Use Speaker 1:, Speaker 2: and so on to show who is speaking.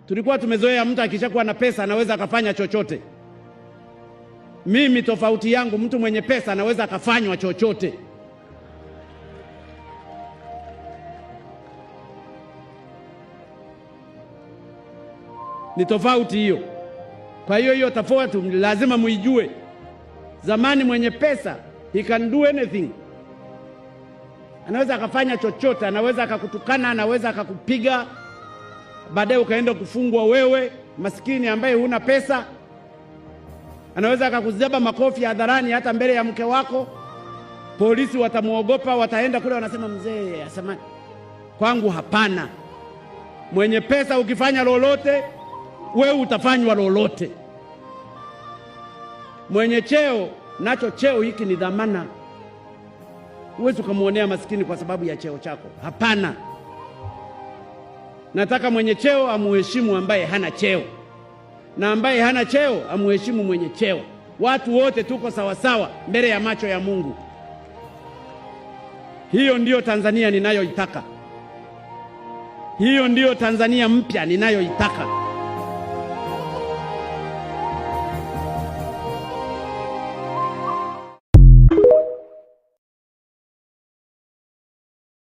Speaker 1: Tulikuwa tumezoea mtu akishakuwa na pesa anaweza akafanya chochote. Mimi tofauti yangu, mtu mwenye pesa anaweza akafanywa chochote. Ni tofauti hiyo. Kwa hiyo tofauti lazima muijue. Zamani mwenye pesa, he can do anything. Anaweza akafanya chochote, anaweza akakutukana, anaweza akakupiga, baadaye ukaenda kufungwa wewe, maskini ambaye huna pesa. Anaweza akakuzaba makofi hadharani hata mbele ya mke wako. Polisi watamuogopa, wataenda kule wanasema mzee asema. Kwangu hapana. Mwenye pesa ukifanya lolote, wewe utafanywa lolote. Mwenye cheo, nacho cheo hiki ni dhamana. Huwezi kumuonea maskini kwa sababu ya cheo chako. Hapana. Nataka mwenye cheo amuheshimu ambaye hana cheo, na ambaye hana cheo amuheshimu mwenye cheo. Watu wote tuko sawasawa mbele ya macho ya Mungu. Hiyo ndiyo Tanzania ninayoitaka. Hiyo ndiyo Tanzania mpya ninayoitaka.